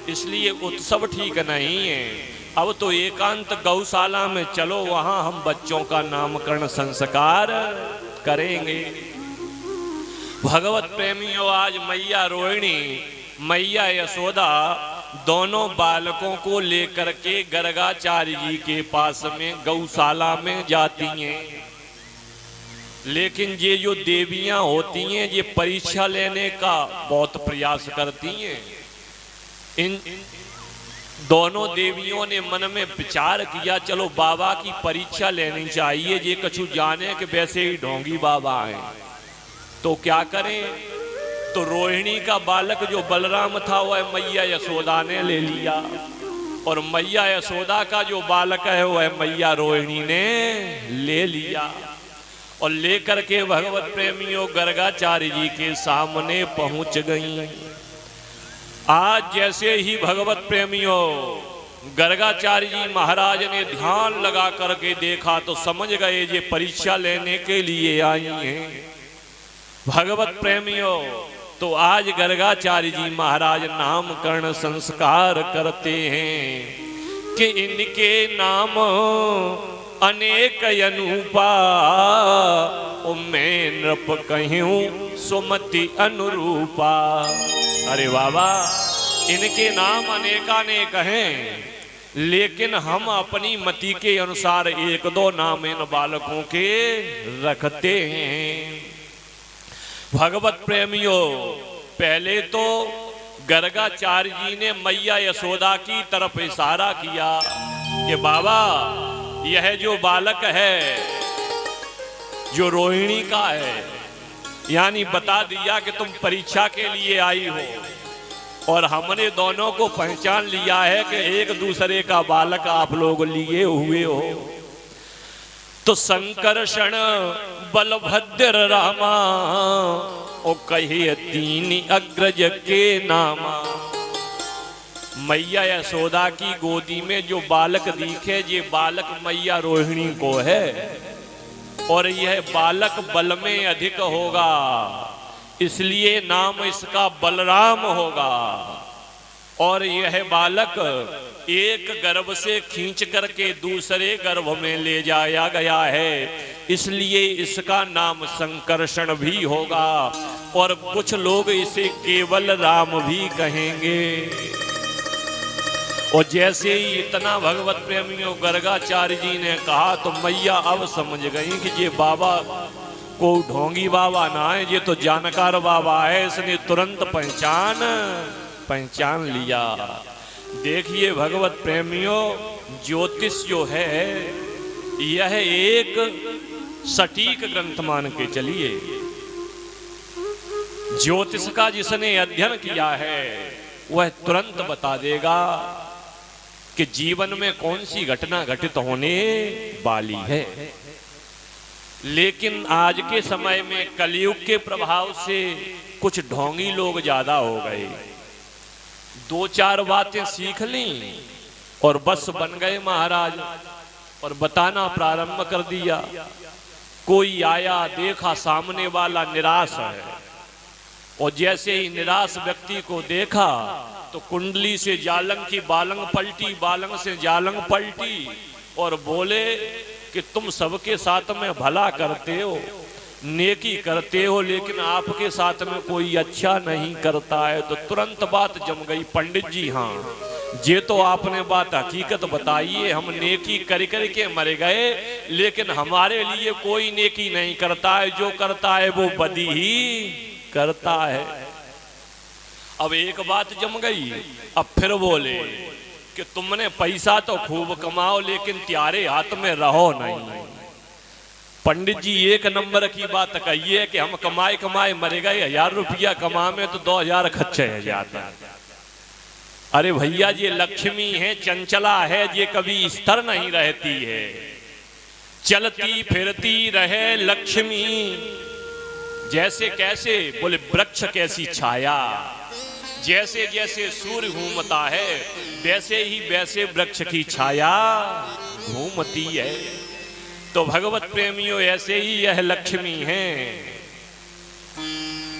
इसलिए उत्सव ठीक नहीं है। अब तो एकांत गौशाला में चलो, वहां हम बच्चों का नामकरण संस्कार करेंगे। भगवत प्रेमियों, आज मैया रोहिणी, मैया यशोदा दोनों बालकों को लेकर के गर्गाचार्य जी के पास में गौशाला में जाती हैं। लेकिन ये जो देवियां होती हैं, ये परीक्षा लेने का बहुत प्रयास करती हैं। इन दोनों देवियों ने मन में विचार किया, चलो बाबा की परीक्षा लेनी चाहिए, ये कछु जाने कि वैसे ही ढोंगी बाबा हैं, तो क्या करें। तो रोहिणी का बालक जो बलराम था वह मैया यशोदा ने ले लिया, और मैया यशोदा का जो बालक है वह मैया रोहिणी ने ले लिया, और लेकर के भगवत प्रेमियों गर्गाचार्य जी के सामने पहुंच गई। आज जैसे ही भगवत प्रेमियों गर्गाचार्य जी महाराज ने ध्यान लगा करके देखा तो समझ गए ये परीक्षा लेने के लिए आई हैं। भगवत प्रेमियों, तो आज गर्गाचार्य जी महाराज नामकरण संस्कार करते हैं कि इनके नाम अनेक अनुपा, मैं नृप कहूं सुमति अनुरूपा। अरे बाबा, इनके नाम अनेकानेक हैं, लेकिन हम अपनी मति के अनुसार एक दो नाम इन बालकों के रखते हैं। भगवत प्रेमियों, पहले तो गर्गाचार्य जी ने मैया यशोदा की तरफ इशारा किया कि बाबा, यह जो बालक है जो रोहिणी का है, यानी बता दिया कि तुम परीक्षा के लिए आई हो, और हमने दोनों को पहचान लिया है कि एक दूसरे का बालक आप लोग लिए हुए हो। तो संकर्षण बलभद्र रामा, ओ कहे तीन अग्रज के नामा। मैया यशोदा की गोदी में जो बालक दिखे, ये बालक मैया रोहिणी को है, और यह बालक बल में अधिक होगा, इसलिए नाम इसका बलराम होगा। और यह बालक एक गर्भ से खींच करके दूसरे गर्भ में ले जाया गया है, इसलिए इसका नाम संकर्षण भी होगा, और कुछ लोग इसे केवल राम भी कहेंगे। और जैसे ही इतना भगवत प्रेमियों गर्गाचार्य जी ने कहा तो मैया अब समझ गई कि ये बाबा को ढोंगी बाबा ना है, ये तो जानकार बाबा है। इसने तुरंत पहचान लिया। देखिए भगवत प्रेमियों, ज्योतिष जो है यह एक सटीक ग्रंथ मान के चलिए। ज्योतिष का जिसने अध्ययन किया है वह तुरंत बता देगा कि जीवन में कौन सी घटना घटित होने वाली है। लेकिन आज के समय में कलयुग के प्रभाव से कुछ ढोंगी लोग ज्यादा हो गए। दो चार बातें सीख ली और बस बन गए महाराज, और बताना प्रारंभ कर दिया। कोई आया, देखा सामने वाला निराश है, और जैसे ही निराश व्यक्ति को देखा तो कुंडली से जालंग की बालंग पलटी, बालंग से जालंग पलटी, और बोले कि तुम सबके साथ में भला करते हो, नेकी करते हो, लेकिन आपके साथ में कोई अच्छा नहीं करता है। तो तुरंत बात जम गई, पंडित जी हाँ, ये तो आपने बात हकीकत बताई है, हम नेकी कर के मर गए, लेकिन हमारे लिए कोई नेकी नहीं करता है, जो करता है वो बदी ही करता है। अब एक बात जम गई। अब फिर बोले कि तुमने पैसा तो खूब कमाओ, लेकिन त्यारे हाथ में रहो नहीं। पंडित जी एक नंबर की बात कहिए कि हम कमाए कमाए मर गए, 1000 रुपया कमा में तो 2000 खर्चे है जाता। अरे भैया, ये लक्ष्मी है, चंचला है, ये कभी स्थिर नहीं रहती है, चलती फिरती रहे लक्ष्मी। जैसे कैसे बोले, वृक्ष कैसी छाया, जैसे जैसे सूर्य घूमता है वैसे ही वैसे वृक्ष की छाया घूमती है। तो भगवत प्रेमियों, ऐसे ही यह लक्ष्मी है।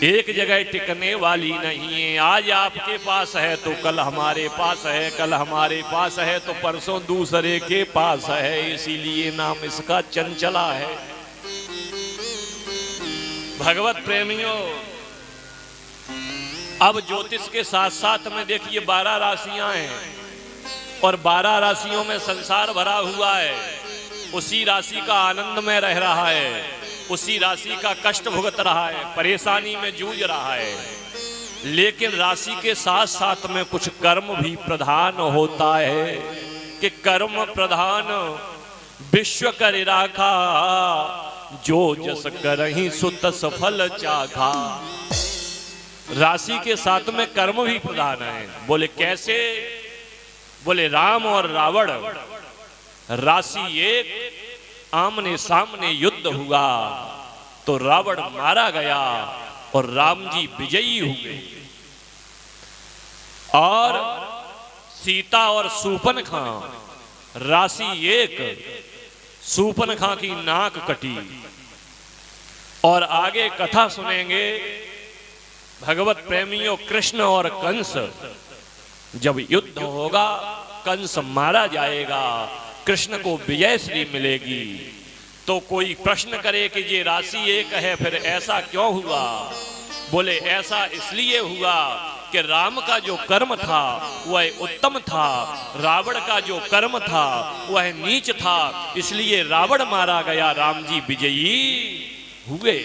एक जगह टिकने वाली नहीं है। आज आपके पास है तो कल हमारे पास है, कल हमारे पास है तो परसों दूसरे के पास है, इसीलिए नाम इसका चंचला है। भगवत प्रेमियों, अब ज्योतिष के साथ साथ में देखिए 12 राशियां हैं और 12 राशियों में संसार भरा हुआ है। उसी राशि का आनंद में रह रहा है, उसी राशि का कष्ट भुगत रहा है, परेशानी में जूझ रहा है। लेकिन राशि के साथ साथ में कुछ कर्म भी प्रधान होता है कि कर्म प्रधान विश्व कर राखा, जो जस करहि सुत सफल चाखा। राशि के साथ में कर्म भी प्रधान है। बोले कैसे? बोले राम और रावण, राशि एक, आमने सामने युद्ध हुआ तो रावण मारा गया और राम जी विजयी हुए। और सीता और शूर्पणखा, राशि एक, शूर्पणखा की नाक कटी। और आगे कथा सुनेंगे भगवत प्रेमियों, कृष्ण और कंस, जब युद्ध होगा कंस मारा जाएगा, कृष्ण को विजय श्री मिलेगी। तो कोई प्रश्न करे कि ये राशि एक है, फिर ऐसा क्यों हुआ? बोले ऐसा इसलिए हुआ कि राम का जो कर्म था वह उत्तम था, रावण का जो कर्म था वह नीच था, इसलिए रावण मारा गया, राम जी विजयी हुए।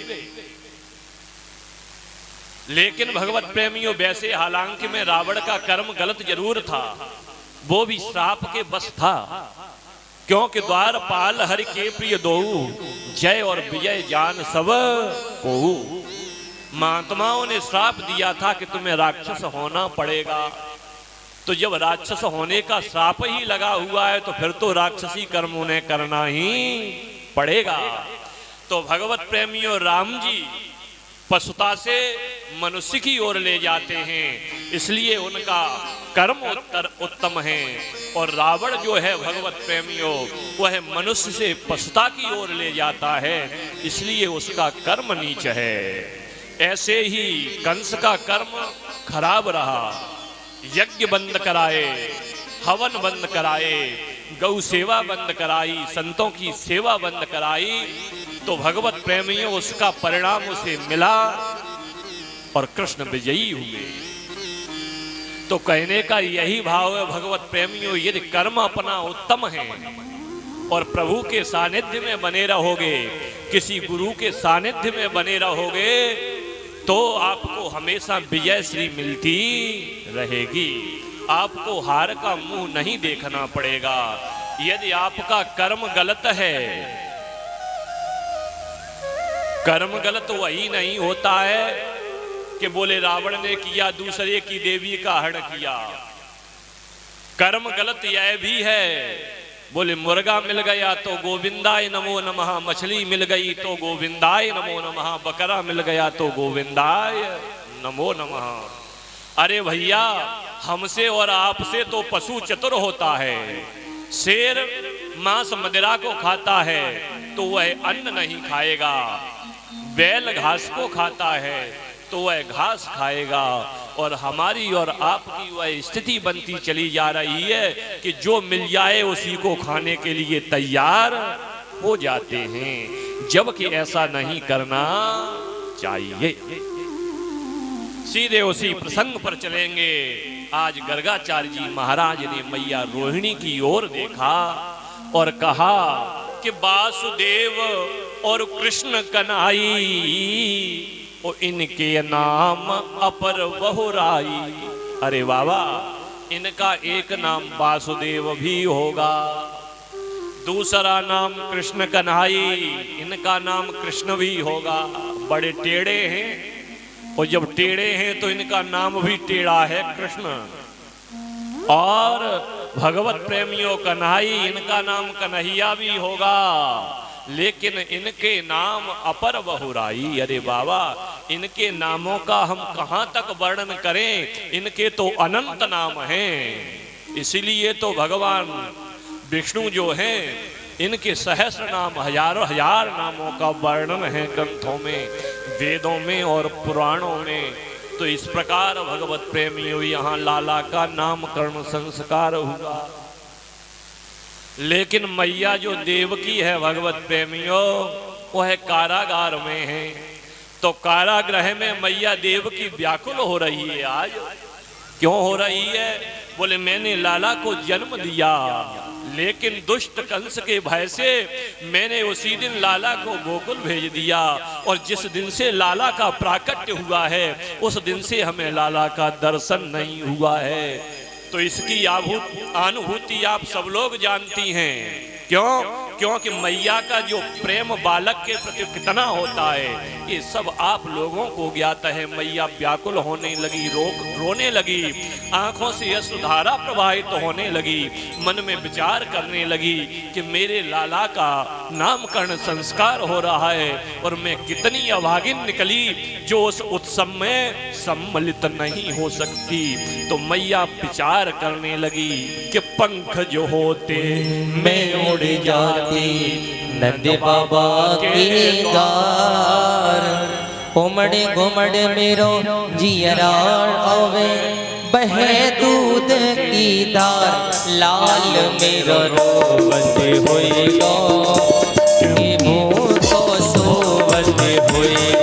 लेकिन भगवत प्रेमियों, वैसे हालांकि में रावण का कर्म गलत जरूर था, वो भी श्राप के बस था, क्योंकि द्वारपाल हरि के प्रिय दोऊ, जय और विजय जान सब को। महात्माओं ने श्राप दिया था कि तुम्हें राक्षस होना पड़ेगा। तो जब राक्षस होने का श्राप ही लगा हुआ है तो फिर तो राक्षसी कर्म उन्हें करना ही पड़ेगा। तो भगवत प्रेमियों, राम जी पशुता से मनुष्य की ओर ले जाते हैं, इसलिए उनका कर्म उत्तम है। और रावण जो है भगवत प्रेमियों, वह मनुष्य से पशुता की ओर ले जाता है, इसलिए उसका कर्म नीच है। ऐसे ही कंस का कर्म खराब रहा, यज्ञ बंद कराए, हवन बंद कराए, गौ सेवा बंद कराई, संतों की सेवा बंद कराई, तो भगवत प्रेमियों उसका परिणाम उसे मिला और कृष्ण विजयी हुए। तो कहने का यही भाव है भगवत प्रेमियों, यदि कर्म अपना उत्तम है और प्रभु के सानिध्य में बने रहोगे, किसी गुरु के सानिध्य में बने रहोगे, तो आपको हमेशा विजय श्री मिलती रहेगी। आपको हार का मुंह नहीं देखना पड़ेगा। यदि आपका कर्म गलत है, कर्म गलत वही नहीं होता है कि बोले रावण ने किया, दूसरे की देवी का हरण किया। कर्म गलत यह भी है, बोले मुर्गा मिल गया तो गोविंदाय नमो नमः, मछली मिल गई तो गोविंदाय नमो नमः, बकरा मिल गया तो गोविंदाय नमो नमः। अरे भैया, हमसे और आपसे तो पशु चतुर होता है। शेर मांस मदिरा को खाता है तो वह अन्न नहीं खाएगा, बैल घास को खाता है तो वह घास खाएगा। और हमारी और आपकी वह स्थिति बनती चली जा रही है कि जो मिल जाए उसी को खाने के लिए तैयार हो जाते हैं, जबकि ऐसा नहीं करना चाहिए। सीधे उसी प्रसंग पर चलेंगे। आज गर्गाचार्य जी महाराज ने मैया रोहिणी की ओर देखा और कहा कि वासुदेव और कृष्ण कन्हई, और इनके नाम अपर बहुराई। अरे बाबा, इनका एक नाम वासुदेव भी होगा, दूसरा नाम कृष्ण कन्हई, इनका नाम कृष्ण भी होगा। बड़े टेढ़े हैं, और जब टेढ़े हैं तो इनका नाम भी टेढ़ा है, कृष्ण। और भगवत प्रेमियों कन्हई, इनका नाम कन्हैया भी होगा, लेकिन इनके नाम अपर बहुराई। अरे बाबा, इनके नामों का हम कहां तक वर्णन करें, इनके तो अनंत नाम हैं। इसीलिए तो भगवान विष्णु जो हैं इनके सहस्र नाम, हजारों हजार नामों का वर्णन है ग्रंथों में, वेदों में और पुराणों में। तो इस प्रकार भगवत प्रेमियों यहाँ लाला का नामकरण संस्कार हुआ। लेकिन मैया जो देवकी है भगवत प्रेमियों, वह कारागार में है। तो कारागृह में मैया देवकी व्याकुल हो रही है। आज क्यों हो रही है? बोले मैंने लाला को जन्म दिया, लेकिन दुष्ट कंस के भय से मैंने उसी दिन लाला को गोकुल भेज दिया, और जिस दिन से लाला का प्राकट्य हुआ है उस दिन से हमें लाला का दर्शन नहीं हुआ है। तो इसकी अनुभूति आप सब लोग जानती हैं। क्यों? क्योंकि मैया का जो प्रेम बालक के प्रति कितना होता है, ये सब आप लोगों को ज्ञात है। मैया व्याकुल होने लगी, रोने लगी, आंखों से अश्रुधारा प्रवाहित होने लगी, मन में विचार करने लगी कि मेरे लाला का नामकरण संस्कार हो रहा है और मैं कितनी अभागिन निकली जो उस उत्सव में सम्मिलित नहीं हो सकती। तो मैया विचार करने लगी कि पंख जो होते मैं उड़ जाती नंद बाबा के द्वार, उमड़ घुमड़ मेरो जियरा आवे, बहे दूध की धार, लाल मेरो रोवत होएगा, मुँह तो सोवत होएगा।